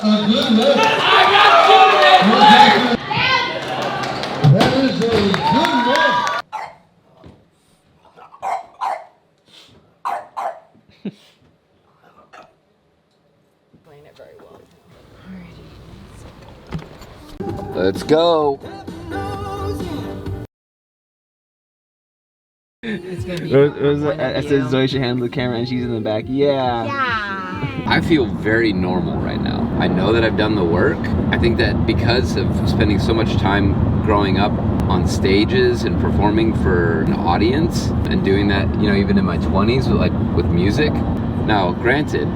good lift. I got you, that is a good lift. Playing it very well. Let's go. It's gonna be. I said Zoe should handle the camera and she's in the back. Yeah. I feel very normal right now. I know that I've done the work. I think that because of spending so much time growing up on stages and performing for an audience and doing that, you know, even in my 20s with music. Now, granted,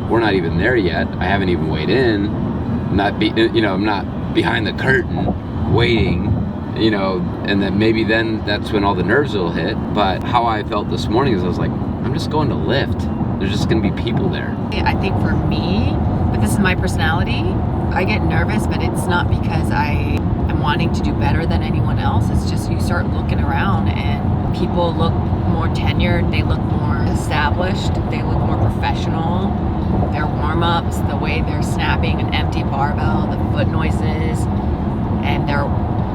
we're not even there yet. I haven't even weighed in. I'm not behind the curtain waiting, you know, and then maybe that's when all the nerves will hit. But how I felt this morning is I was like, I'm just going to lift. There's just gonna be people there. I think for me, but this is my personality, I get nervous, but it's not because I am wanting to do better than anyone else. It's just you start looking around and people look more tenured, they look more established, they look more professional. Their warm-ups, the way they're snapping an empty barbell, the foot noises, and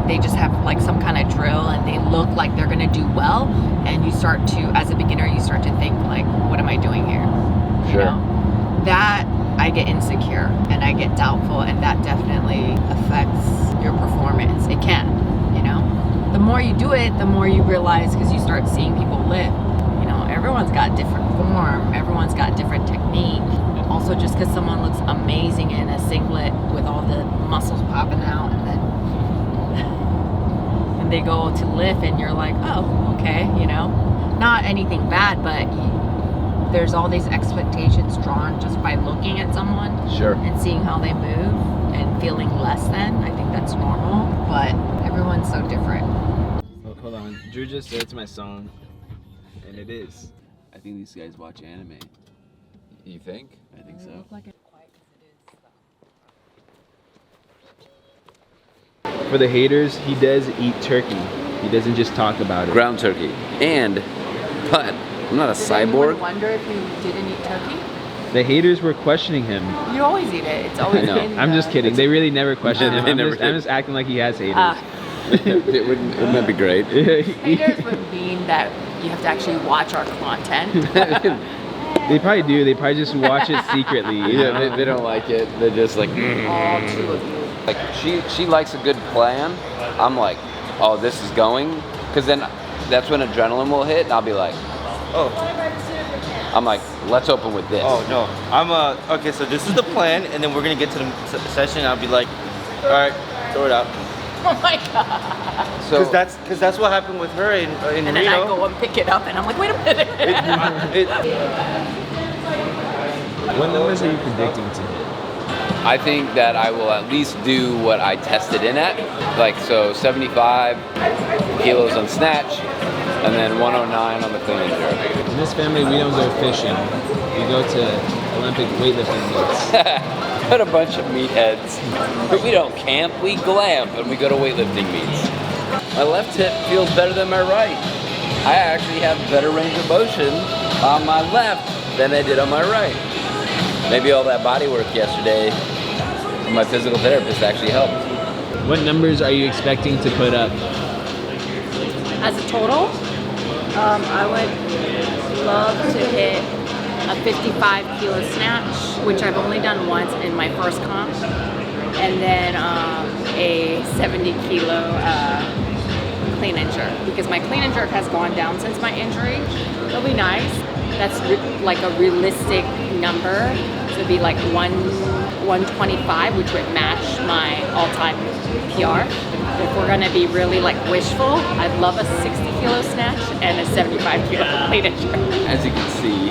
they just have like some kind of drill and they look like they're gonna do well, and you start to, as a beginner, you start to think like, what am I doing here? Sure. You know? That I get insecure and I get doubtful, and that definitely affects your performance. It can, you know? The more you do it, the more you realize, because you start seeing people lift, you know, everyone's got different form, everyone's got different technique. Also, just because someone looks amazing in a singlet with all the muscles popping out, and then and they go to lift and you're like, oh, okay, you know, not anything bad, but there's all these expectations drawn just by looking at someone. Sure. And seeing how they move and feeling less than. I think that's normal, but everyone's so different. Oh, hold on, Drew just said it's my song, and it is. I think these guys watch anime. You think? I think so. For the haters, he does eat turkey. He doesn't just talk about it. Ground turkey. But I'm not a cyborg. Anyone wonder if you didn't eat turkey? The haters were questioning him. You always eat it. It's always been. I'm just kidding. They really never questioned him. They I'm just acting like he has haters. Wouldn't that be great? Haters would mean that you have to actually watch our content. They probably do. They probably just watch it secretly. Yeah, they don't like it. They're just like, All two of you. like she likes a good plan. I'm like, oh, this is going, because then that's when adrenaline will hit, and I'll be like, Oh. I'm like, let's open with this. Oh no. Okay, so this is the plan, and then we're gonna get to the session. I'll be like, all right, throw it out. Oh my god. So Because that's what happened with her in And Reno. then I go and pick it up, and I'm like, wait a minute. What numbers are you predicting to hit? I think that I will at least do what I tested in at, like so 75 kilos on snatch, and then 109 on the clean and jerk. In this family, we don't go fishing. We go to Olympic weightlifting meets. What a bunch of meatheads. But we don't camp, we glamp, and we go to weightlifting meets. My left hip feels better than my right. I actually have better range of motion on my left than I did on my right. Maybe all that body work yesterday from my physical therapist actually helped. What numbers are you expecting to put up? As a total, I would love to hit a 55 kilo snatch, which I've only done once in my first comp, and then a 70 kilo clean and jerk, because my clean and jerk has gone down since my injury. It'll be nice. That's like a realistic number. So it'd be like 125, which would match my all-time PR. If we're gonna be really like wishful, I'd love a 60 kilo snatch and a 75 kilo clean and jerk. As you can see,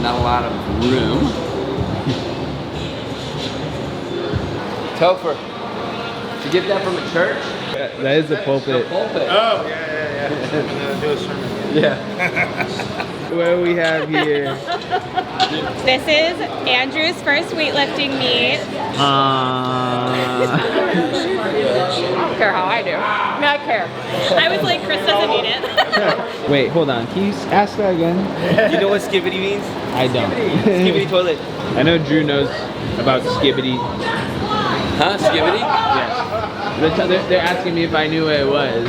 not a lot of room. Topher, did you get that from a church? That is the pulpit. The pulpit. Oh, yeah. Do a sermon. Yeah. What do we have here? This is Andrew's first weightlifting meet. I don't care how I do. I mean, I care. I was like, Chris doesn't need it. Wait, hold on. Can you ask that again? You know what skibbity means? I don't. Skibbity toilet. I know Drew knows about skibbity. Huh? Skibbity? Yeah. They're asking me if I knew what it was.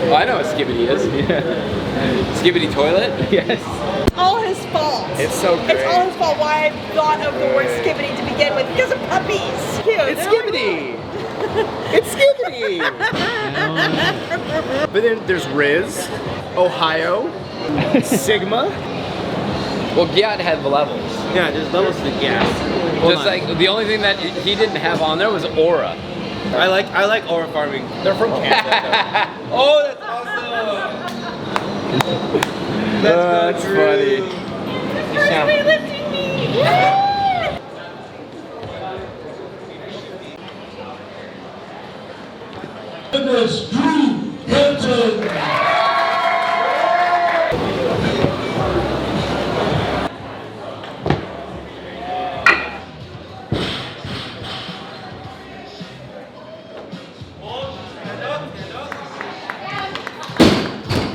Oh, I know what skibbity is. Yeah. Skibbity toilet? Yes. All his fault. It's so great. It's all his fault why I thought of the word skibbity to begin with because of puppies. Cute. It's skibbity! It's skibbity! But then there's Riz, Ohio, Sigma. Well, Gyat had the levels. Yeah, there's levels to the gas. Just like, the only thing that he didn't have on there was Aura. I like aura farming. They're from Canada. Oh, that's awesome! That's funny. Weightlifting me. Fitness, Drew Girton.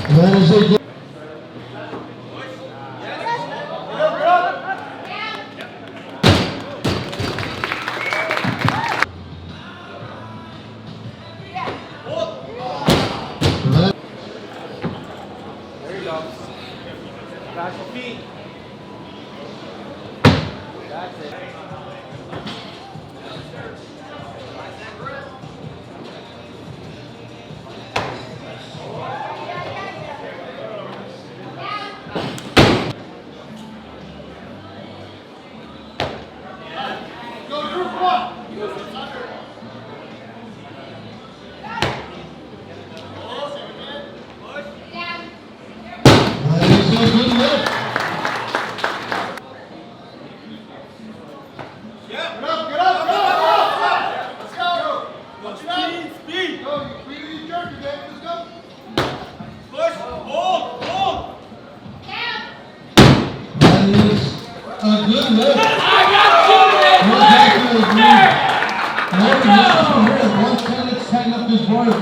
That is a good. Back your feet. That's it. That is a good lift. Get up, get up, get up! Let's go! Speed! Go, you speedy jerk again, let's go! Push, hold! That is a good lift. I got you, let's tighten up this board. 1 10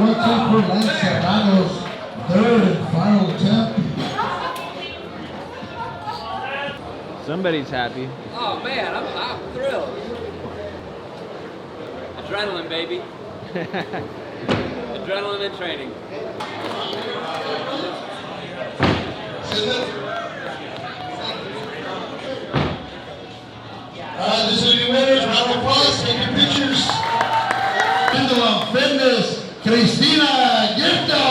per length. Serrano's third and final attempt. Somebody's happy. Oh man, I'm thrilled. Adrenaline, baby. Adrenaline in training. This is your winners. Round of applause. Take your pictures. Pendulum Fitness, Cristina Girton.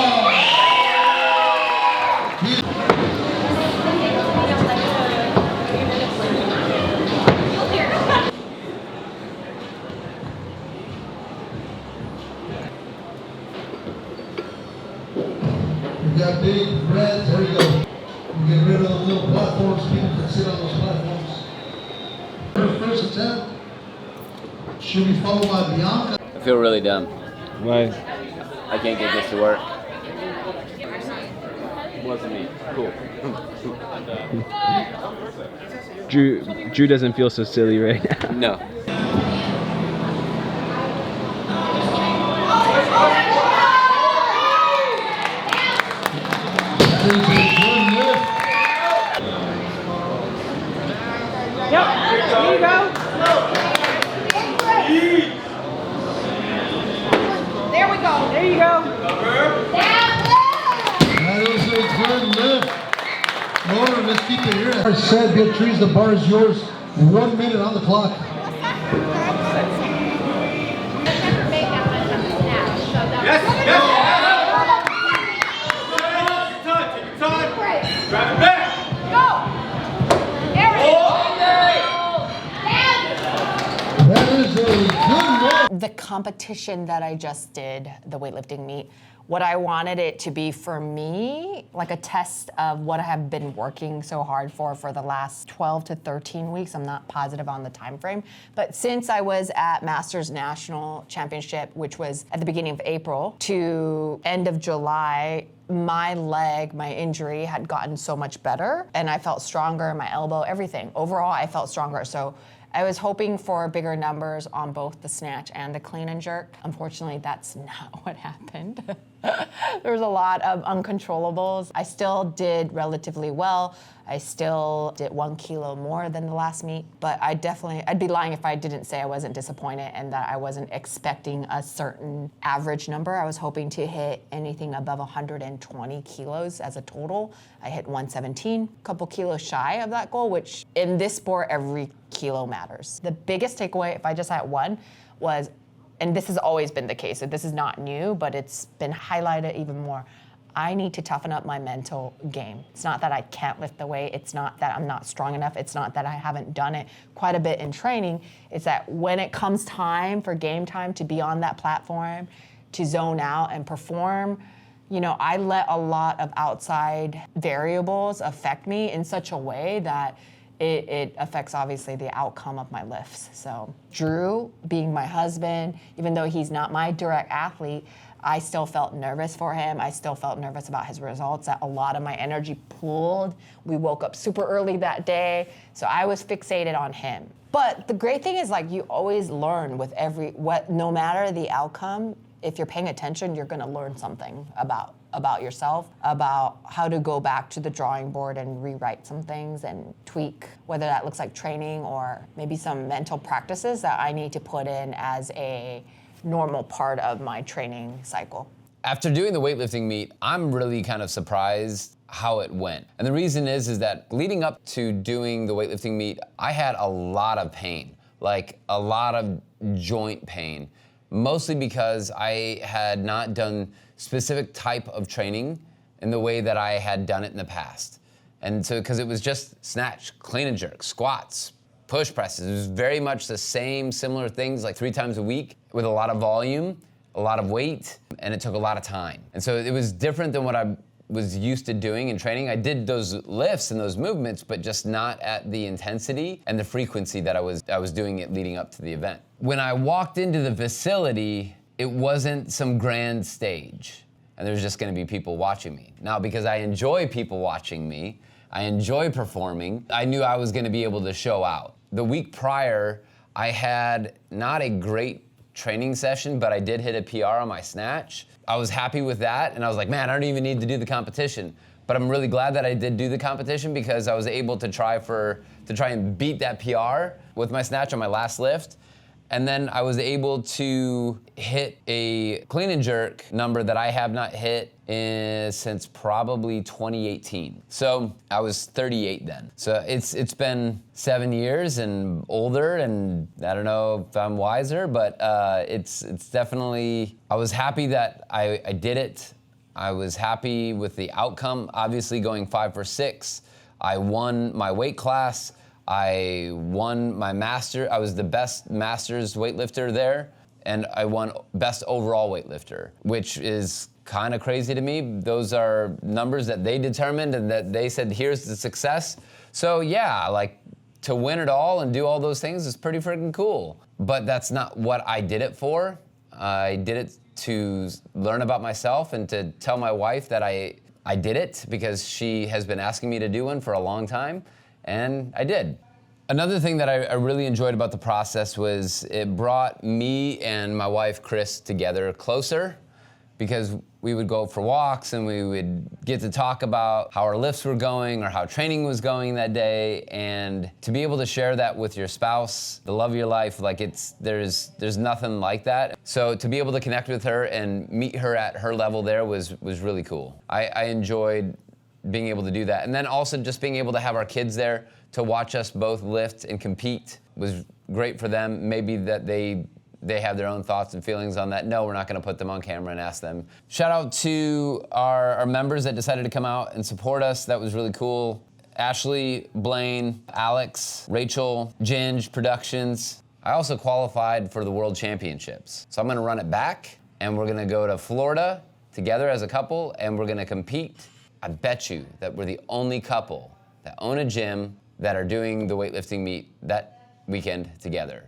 We got big red. There we go. We get rid of those little platforms. People can sit on those platforms. Her first attempt should be followed by Bianca. I feel really dumb. Why? I can't get this to work. Wasn't me. Cool. Drew doesn't feel so silly right now. No. That is a good lift. Yep. There you go. There we go. There you go. That is a good lift. Laura, let's keep it here. I said, Beatrice, the bar is yours. 1 minute on the clock. Yes! Take your time. Drive it back. That is a good lift. The competition that I just did, the weightlifting meet, what I wanted it to be for me, like a test of what I have been working so hard for the last 12 to 13 weeks. I'm not positive on the time frame, but since I was at Masters National Championship, which was at the beginning of April to end of July, my leg, my injury had gotten so much better and I felt stronger, my elbow, everything. Overall, I felt stronger. So I was hoping for bigger numbers on both the snatch and the clean and jerk. Unfortunately, that's not what happened. There was a lot of uncontrollables. I still did relatively well. I still did 1 kilo more than the last meet, but I'd be lying if I didn't say I wasn't disappointed and that I wasn't expecting a certain average number. I was hoping to hit anything above 120 kilos as a total. I hit 117, a couple kilos shy of that goal, which in this sport, every kilo matters. The biggest takeaway, if I just had one, was, and this has always been the case, so this is not new, but it's been highlighted even more. I need to toughen up my mental game. It's not that I can't lift the weight. It's not that I'm not strong enough. It's not that I haven't done it quite a bit in training. It's that when it comes time for game time to be on that platform, to zone out and perform, you know, I let a lot of outside variables affect me in such a way that it affects obviously the outcome of my lifts. So Drew, being my husband, even though he's not my direct athlete, I still felt nervous for him. I still felt nervous about his results, that a lot of my energy pooled. We woke up super early that day, so I was fixated on him. But the great thing is, like, you always learn with no matter the outcome, if you're paying attention, you're gonna learn something about yourself, about how to go back to the drawing board and rewrite some things and tweak, whether that looks like training or maybe some mental practices that I need to put in as a normal part of my training cycle. After doing the weightlifting meet, I'm really kind of surprised how it went. And the reason is that leading up to doing the weightlifting meet, I had a lot of pain, like a lot of joint pain, mostly because I had not done specific type of training in the way that I had done it in the past. And so, because it was just snatch, clean and jerk, squats, push presses. It was very much the same, similar things, like 3 times a week with a lot of volume, a lot of weight, and it took a lot of time. And so it was different than what I was used to doing in training. I did those lifts and those movements, but just not at the intensity and the frequency that I was doing it leading up to the event. When I walked into the facility, it wasn't some grand stage, and there's just gonna be people watching me. Now, because I enjoy people watching me, I enjoy performing, I knew I was gonna be able to show out. The week prior, I had not a great training session, but I did hit a PR on my snatch. I was happy with that, and I was like, man, I don't even need to do the competition. But I'm really glad that I did do the competition because I was able to try and beat that PR with my snatch on my last lift. And then I was able to hit a clean and jerk number that I have not hit since probably 2018. So I was 38 then. So it's been 7 years and older, and I don't know if I'm wiser, but it's definitely, I was happy that I did it. I was happy with the outcome, obviously going 5 for 6. I won my weight class. I won my master. I was the best masters weightlifter there, and I won best overall weightlifter, which is kind of crazy to me. Those are numbers that they determined and that they said, here's the success. So yeah, like, to win it all and do all those things is pretty freaking cool. But that's not what I did it for. I did it to learn about myself and to tell my wife that I did it because she has been asking me to do one for a long time. And I did. Another thing that I really enjoyed about the process was it brought me and my wife, Chris, together closer because we would go for walks and we would get to talk about how our lifts were going or how training was going that day. And to be able to share that with your spouse, the love of your life, like there's nothing like that. So to be able to connect with her and meet her at her level there was really cool. I enjoyed being able to do that. And then also just being able to have our kids there to watch us both lift and compete was great for them. Maybe that they have their own thoughts and feelings on that. No, we're not gonna put them on camera and ask them. Shout out to our members that decided to come out and support us. That was really cool. Ashley, Blaine, Alex, Rachel, Ginge Productions. I also qualified for the World Championships. So I'm gonna run it back and we're gonna go to Florida together as a couple and we're gonna compete. I bet you that we're the only couple that own a gym that are doing the weightlifting meet that weekend together.